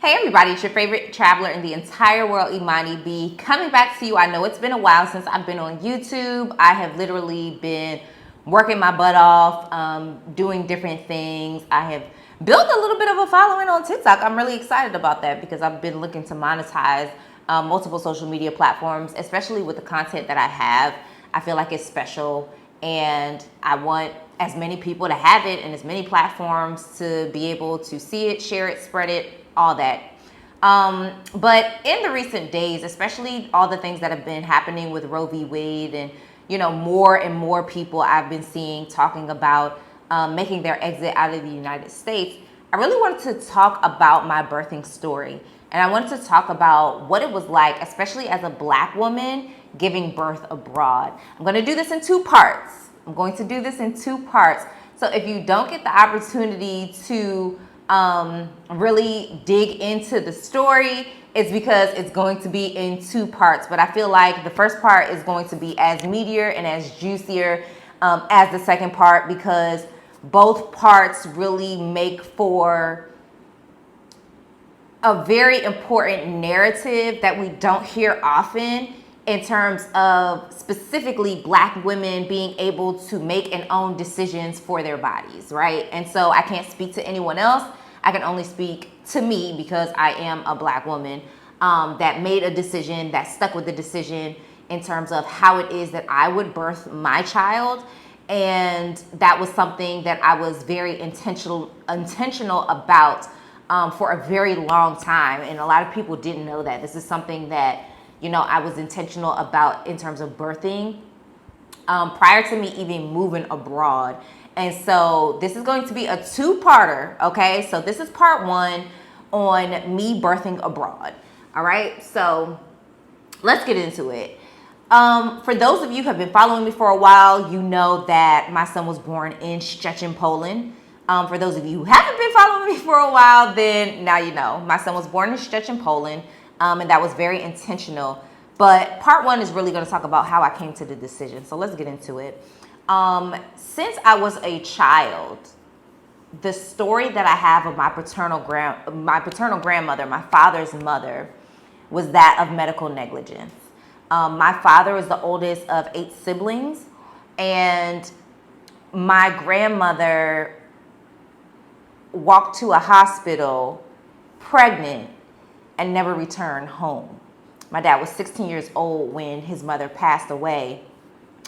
Hey everybody, it's your favorite traveler in the entire world, Imani B, coming back to you. I know it's been a while since I've been on YouTube. I have literally been working my butt off, doing different things. I have built a little bit of a following on TikTok. I'm really excited about that because I've been looking to monetize multiple social media platforms, especially with the content that I have. I feel like it's special and I want as many people to have it and as many platforms to be able to see it, share it, spread it, all that. But in the recent days, especially all the things that have been happening with Roe v. Wade and, more and more people I've been seeing talking about making their exit out of the United States, I really wanted to talk about my birthing story. And I wanted to talk about what it was like, especially as a Black woman, giving birth abroad. I'm going to do this in two parts. So if you don't get the opportunity to really dig into the story, it's because it's going to be in two parts. But I feel like the first part is going to be as meatier and as juicier as the second part, because both parts really make for a very important narrative that we don't hear often in terms of specifically Black women being able to make and own decisions for their bodies, right? And so I can't speak to anyone else. I can only speak to me because I am a Black woman that made a decision, that stuck with the decision in terms of how it is that I would birth my child. And that was something that I was very intentional about for a very long time. And a lot of people didn't know that. This is something that, I was intentional about in terms of birthing prior to me even moving abroad. And so this is going to be a two-parter, okay? So this is part one on me birthing abroad, all right? So let's get into it. For those of you who have been following me for a while, you know that my son was born in Szczecin, Poland. For those of you who haven't been following me for a while, then now you know. My son was born in Szczecin, Poland, and that was very intentional. But part one is really going to talk about how I came to the decision. So let's get into it. Since I was a child, the story that I have of my paternal grandmother, my father's mother, was that of medical negligence. My father is the oldest of 8 siblings, and my grandmother walked to a hospital pregnant and never returned home. My dad was 16 years old when his mother passed away.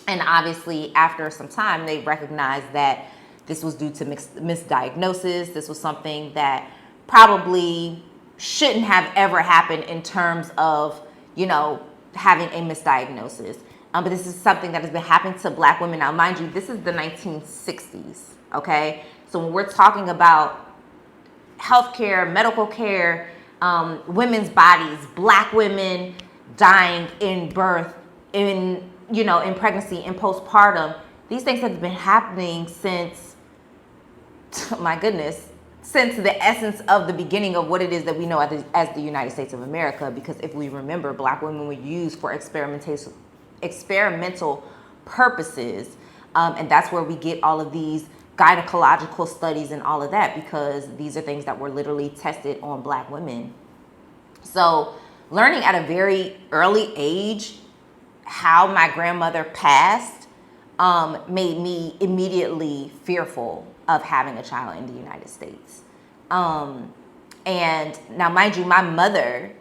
And obviously, after some time, they recognized that this was due to misdiagnosis. This was something that probably shouldn't have ever happened in terms of, having a misdiagnosis. But this is something that has been happening to Black women. Now, mind you, this is the 1960s, okay? So when we're talking about healthcare, medical care, women's bodies, Black women dying in birth, in pregnancy, in postpartum, these things have been happening since, my goodness, since the essence of the beginning of what it is that we know as the United States of America. Because if we remember, Black women were used for experimental purposes. And that's where we get all of these gynecological studies and all of that, because these are things that were literally tested on Black women. So learning at a very early age how my grandmother passed made me immediately fearful of having a child in the United States. And now, mind you, my mother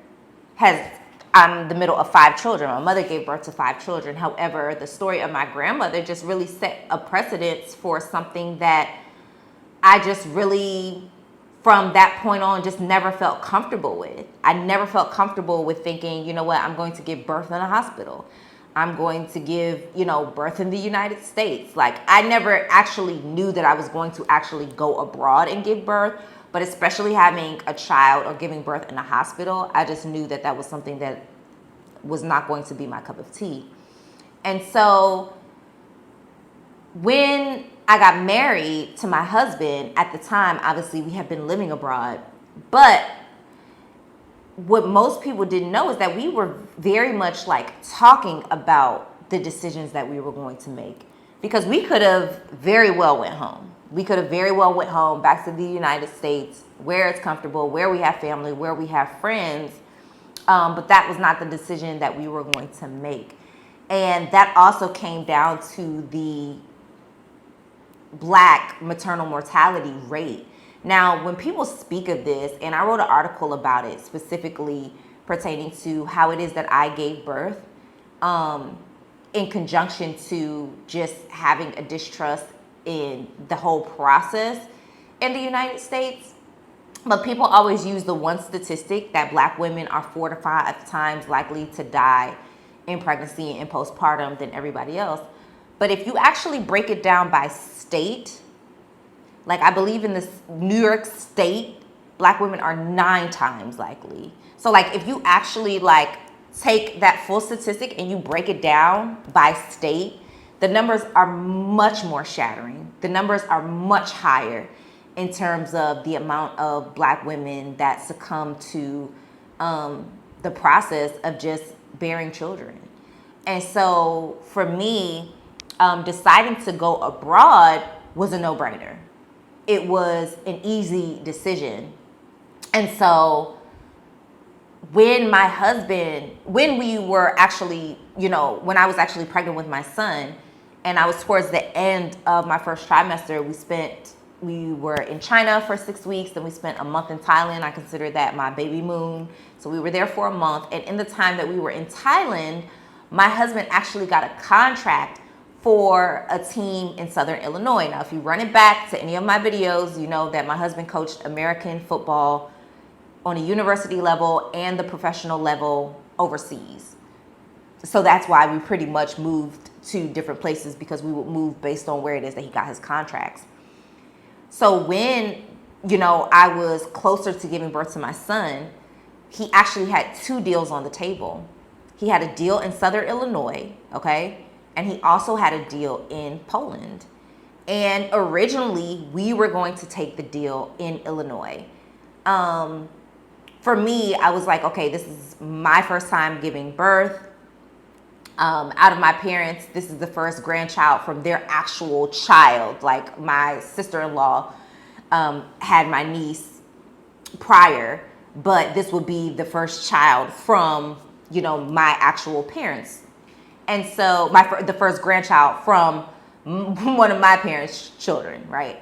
I'm the middle of 5 children. My mother gave birth to 5 children. However, the story of my grandmother just really set a precedence for something that I just really, from that point on, just never felt comfortable with. I never felt comfortable with thinking, you know what, I'm going to give birth in a hospital. I'm going to give, birth in the United States. Like, I never actually knew that I was going to actually go abroad and give birth. But especially having a child or giving birth in a hospital, I just knew that that was something that was not going to be my cup of tea. And so when I got married to my husband, at the time, obviously we had been living abroad. But what most people didn't know is that we were very much like talking about the decisions that we were going to make, because we could have very well went home. We could have very well went home back to the United States where it's comfortable, where we have family, where we have friends. But that was not the decision that we were going to make. And that also came down to the Black maternal mortality rate. Now, when people speak of this, and I wrote an article about it specifically pertaining to how it is that I gave birth, in conjunction to just having a distrust in the whole process in the United States. But people always use the one statistic that Black women are 4 to 5 times likely to die in pregnancy and postpartum than everybody else. But if you actually break it down by state, like I believe in this New York State, Black women are 9 times likely. So like if you actually like take that full statistic and you break it down by state, the numbers are much more shattering. The numbers are much higher in terms of the amount of Black women that succumb to the process of just bearing children. And so for me, deciding to go abroad was a no-brainer. It was an easy decision. And so when we were actually, when I was actually pregnant with my son, and I was towards the end of my first trimester, we were in China for 6 weeks, then we spent a month in Thailand. I consider that my baby moon. So we were there for a month. And in the time that we were in Thailand, my husband actually got a contract for a team in Southern Illinois. Now, if you run it back to any of my videos, you know that my husband coached American football on a university level and the professional level overseas. So that's why we pretty much moved to different places, because we would move based on where it is that he got his contracts. So when, I was closer to giving birth to my son, he actually had 2 deals on the table. He had a deal in Southern Illinois, okay? And he also had a deal in Poland. And originally, we were going to take the deal in Illinois. For me, I was like, okay, this is my first time giving birth. Out of my parents, this is the first grandchild from their actual child. Like my sister-in-law had my niece prior, but this would be the first child from, my actual parents. And so the first grandchild from one of my parents' children, right?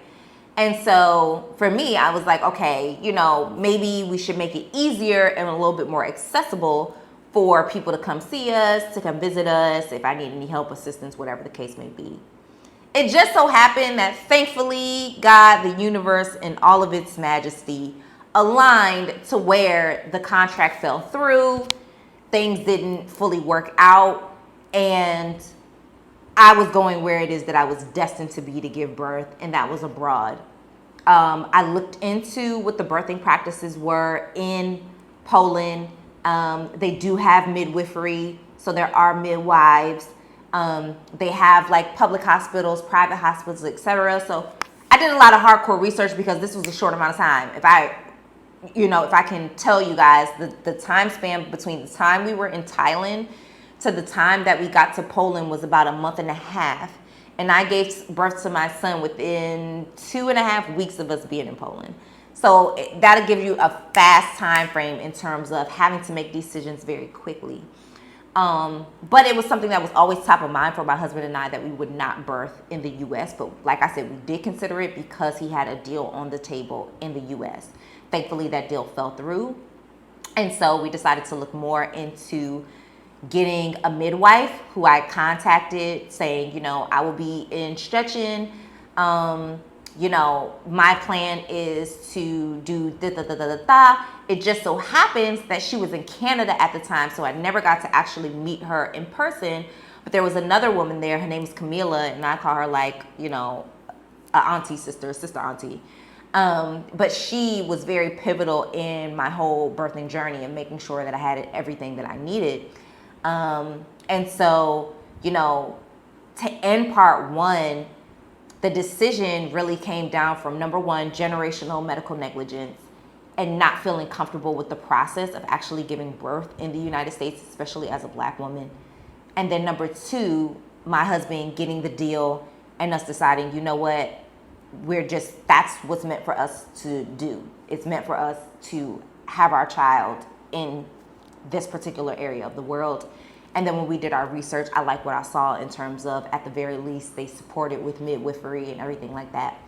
And so for me, I was like, okay, maybe we should make it easier and a little bit more accessible for people to come see us, to come visit us, if I need any help, assistance, whatever the case may be. It just so happened that thankfully, God, the universe, and all of its majesty aligned to where the contract fell through, things didn't fully work out, and I was going where it is that I was destined to be to give birth, and that was abroad. I looked into what the birthing practices were in Poland. They do have midwifery, so there are midwives. They have like public hospitals, private hospitals, etc. So I did a lot of hardcore research because this was a short amount of time. If I can tell you guys, the time span between the time we were in Thailand to the time that we got to Poland was about a month and a half. And I gave birth to my son within 2.5 weeks of us being in Poland. So that'll give you a fast time frame in terms of having to make decisions very quickly. But it was something that was always top of mind for my husband and I, that we would not birth in the U.S. But like I said, we did consider it because he had a deal on the table in the U.S. Thankfully, that deal fell through. And so we decided to look more into getting a midwife, who I contacted saying, I will be in Szczecin. My plan is to do da-da-da-da-da-da. It just so happens that she was in Canada at the time, so I never got to actually meet her in person. But there was another woman there. Her name is Camila, and I call her like, a auntie, sister auntie. But she was very pivotal in my whole birthing journey and making sure that I had everything that I needed. And so, to end part 1, the decision really came down from, number 1, generational medical negligence and not feeling comfortable with the process of actually giving birth in the United States, especially as a Black woman. And then number 2, my husband getting the deal and us deciding, you know what, that's what's meant for us to do. It's meant for us to have our child in this particular area of the world. And then when we did our research, I like what I saw in terms of, at the very least, they support it with midwifery and everything like that.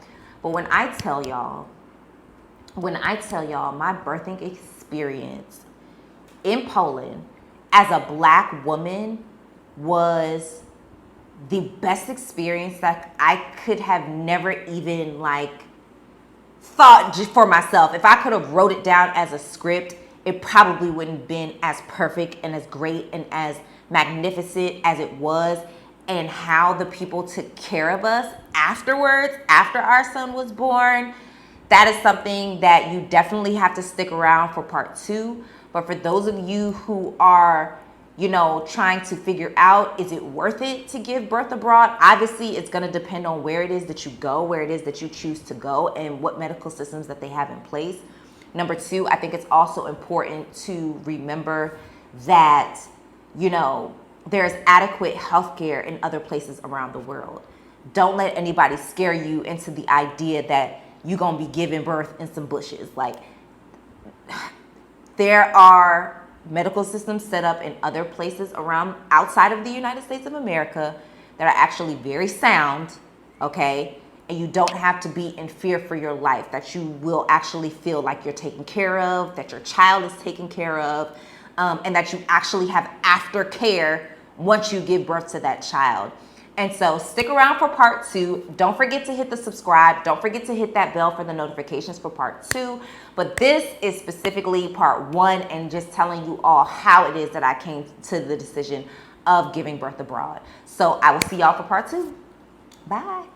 But when I tell y'all my birthing experience in Poland as a Black woman was the best experience that I could have never even thought just for myself. If I could have wrote it down as a script, it probably wouldn't have been as perfect and as great and as magnificent as it was. And how the people took care of us afterwards, after our son was born, that is something that you definitely have to stick around for part 2. But for those of you who are, trying to figure out, is it worth it to give birth abroad? Obviously, it's going to depend on where it is that you go, where it is that you choose to go, and what medical systems that they have in place. Number 2, I think it's also important to remember that, there's adequate healthcare in other places around the world. Don't let anybody scare you into the idea that you're going to be giving birth in some bushes. There are medical systems set up in other places around outside of the United States of America that are actually very sound, okay? And you don't have to be in fear for your life, that you will actually feel like you're taken care of, that your child is taken care of, and that you actually have aftercare once you give birth to that child. And so stick around for part 2. Don't forget to hit the subscribe. Don't forget to hit that bell for the notifications for part 2. But this is specifically part 1 and just telling you all how it is that I came to the decision of giving birth abroad. So I will see y'all for part 2. Bye.